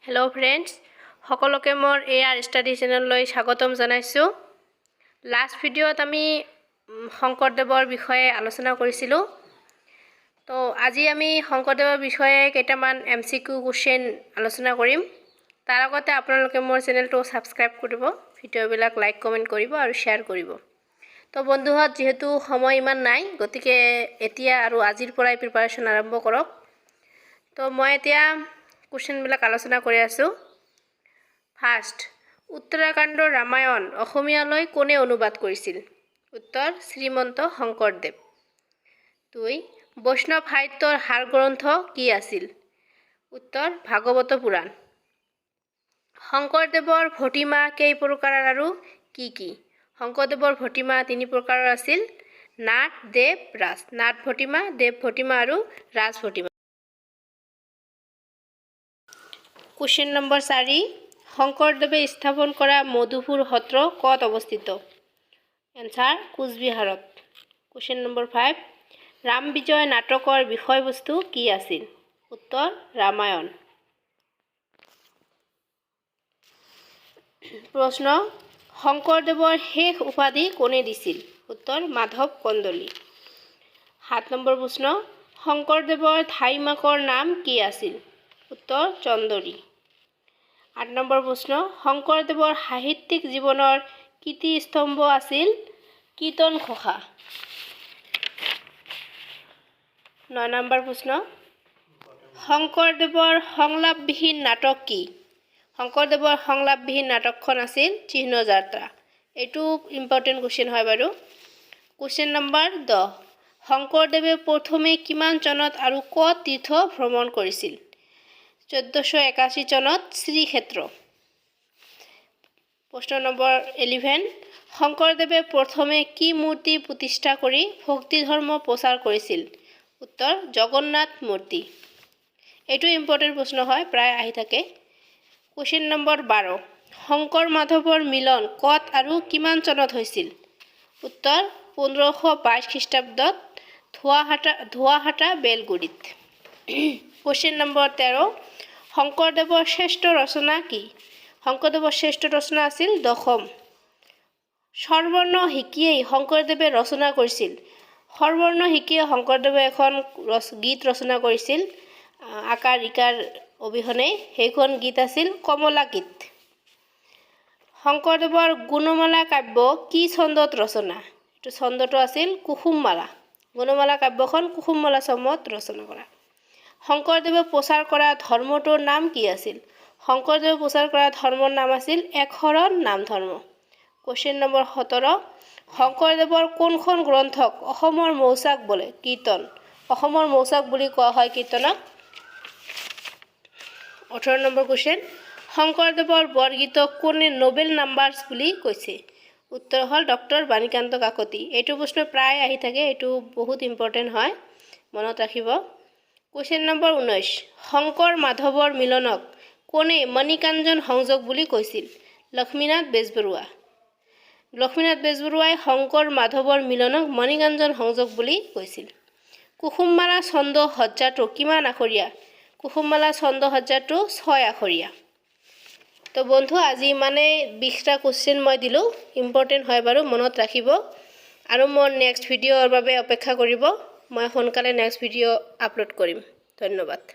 Hello friends সকলোকে মোৰ এআৰ study চেনেললৈ স্বাগতম জনাইছো। লাষ্ট ভিডিঅ'ত আমি শংকৰদেৱৰ বিষয়ে আলোচনা কৰিছিলো। তো আজি আমি শংকৰদেৱৰ বিষয়ে কেইটামান MCQ কোৱেশ্চন আলোচনা কৰিম। তাৰ আগতে আপোনালোকে মোৰ চেনেলটো সাবস্ক্ৰাইব কৰিব, ভিডিঅ'বিলাক লাইক কমেন্ট কৰিব আৰু শেয়াৰ কৰিব। তো বন্ধুহঁত যেহেতু সময় ইমান নাই, গতিকে এতিয়া আৰু আজিৰ পৰাই প্ৰিপাৰেচন আৰম্ভ কৰক। তো মই এতিয়া কুৱেশ্চনবিলাক আলোচনা কৰি আছো। ফাৰ্ষ্ট, উত্তৰাখণ্ডৰ ৰামায়ণ অসমীয়ালৈ কোনে অনুবাদ কৰিছিল? উত্তৰ শ্ৰীমন্ত শংকৰদেৱ। 2. বৈষ্ণৱ সাহিত্যৰ সাৰ গ্ৰন্থ কি আছিল? উত্তৰ ভাগৱত পুৰাণ। শংকৰদেৱৰ ভটিমা কেই প্ৰকাৰৰ আৰু কি কি? শংকৰদেৱৰ ভটিমা 3 প্ৰকাৰৰ আছিল: নাট, দেৱ, ৰাজ। নাট ভটিমা, দেৱ ভটিমা আৰু ৰাজ ভটিমা। কুৱেশ্চন নম্বৰ 4, শংকৰদেৱে স্থাপন কৰা মধুপুৰ সত্ৰ ক'ত অৱস্থিত? এনসাৰ কোচবিহাৰত। কুৱেশ্চন নম্বৰ 5, ৰাম বিজয় নাটকৰ বিষয়বস্তু কি আছিল? উত্তৰ ৰামায়ণ। প্ৰশ্ন, শংকৰদেৱৰ শেষ উপাধি কোনে দিছিল? উত্তৰ মাধৱ কন্দলী। 7 নম্বৰ প্ৰশ্ন, শংকৰদেৱৰ ঠাইমাকৰ নাম কি আছিল? উত্তৰ চন্দৰী। 8 নম্বৰ প্ৰশ্ন, শংকৰদেৱৰ সাহিত্যিক জীৱনৰ কীৰ্তিস্তম্ভ আছিল কীৰ্তন ঘোষা। 9 নম্বৰ প্ৰশ্ন, শংকৰদেৱৰ সংলাপবিহীন নাটক কি? শংকৰদেৱৰ সংলাপবিহীন নাটকখন আছিল চিহ্ন যাত্ৰা। এইটো ইম্পৰ্টেণ্ট কুৱেশ্চন হয় বাৰু। কুৱেশ্চন নম্বৰ 10, শংকৰদেৱে প্ৰথমে কিমান চনত আৰু ক'ত তীৰ্থ ভ্ৰমণ কৰিছিল? 1481 চনত শ্ৰীক্ষেত্ৰ। প্ৰশ্ন নম্বৰ 11, শংকৰদেৱে প্ৰথমে কি মূৰ্তি প্ৰতিষ্ঠা কৰি ভক্তি ধৰ্ম প্ৰচাৰ কৰিছিল? উত্তৰ জগন্নাথ মূৰ্তি। এইটো ইম্পৰ্টেণ্ট প্ৰশ্ন হয়, প্ৰায় আহি থাকে। কুৱেশ্চন নম্বৰ 12, শংকৰ মাধৱৰ মিলন ক'ত আৰু কিমান চনত হৈছিল? উত্তৰ 1522 খ্ৰীষ্টাব্দত ধোৱাহাটা বেলগুৰিত। কুৱেশ্চন নম্বৰ 13, শংকৰদেৱৰ শ্ৰেষ্ঠ ৰচনা কি? শংকৰদেৱৰ শ্ৰেষ্ঠ ৰচনা আছিল দশম। স্বৰবৰ্ণ শিকিয়েই শংকৰদেৱে ৰচনা কৰিছিল। স্বৰবৰ্ণ শিকিয়ে শংকৰদেৱে এখন গীত ৰচনা কৰিছিল আকাৰ ইকাৰ অবিহনে। সেইখন গীত আছিল কমলা গীত। শংকৰদেৱৰ গুণমালা কাব্য কি ছন্দত ৰচনা? এইটো ছন্দটো আছিল কুসুমমালা। গুণমালা কাব্যখন কুসুমমালা ছন্দত ৰচনা কৰা। শংকৰদেৱে প্ৰচাৰ কৰা ধৰ্মটোৰ নাম কি আছিল? শংকৰদেৱে প্ৰচাৰ কৰা ধৰ্মৰ নাম আছিল একশৰণ নাম ধৰ্ম। কুৱেশ্চন নম্বৰ 17, শংকৰদেৱৰ কোনখন গ্ৰন্থক অসমৰ মৌচাক বোলে? কীৰ্তন। অসমৰ মৌচাক বুলি কোৱা হয় কীৰ্তনক। 18 নম্বৰ কুৱেশ্চন, শংকৰদেৱৰ বৰগীতক কোনে নোবেল নাম্বাৰছ বুলি কৈছে? উত্তৰ হ'ল ডক্টৰ বাণীকান্ত কাকতি। এইটো প্ৰশ্ন প্ৰায় আহি থাকে, এইটো বহুত ইম্পৰ্টেণ্ট হয়, মনত ৰাখিব। কুৱেশ্চন নম্বৰ 19, শংকৰ মাধৱৰ মিলনক কোনে মণিকাঞ্জন সংযোগ বুলি কৈছিল? লক্ষ্মীনাথ বেজবৰুৱা। লক্ষ্মীনাথ বেজবৰুৱাই শংকৰ মাধৱৰ মিলনক মণিকাঞ্জন সংযোগ বুলি কৈছিল। কুসুমমালা ছন্দ সজ্জাটো কিমান আখৰীয়া? কুসুমমালা ছন্দ সজ্জাটো 6 আখৰীয়া। তো বন্ধু আজি মানে 20টা কুৱেশ্চন মই দিলোঁ, ইম্পৰ্টেণ্ট হয় বাৰু, মনত ৰাখিব। আৰু মোৰ নেক্সট ভিডিঅ'ৰ বাবে অপেক্ষা কৰিব। মই সোনকালে নেক্সট ভিডিঅ' আপলোড কৰিম। ধন্যবাদ।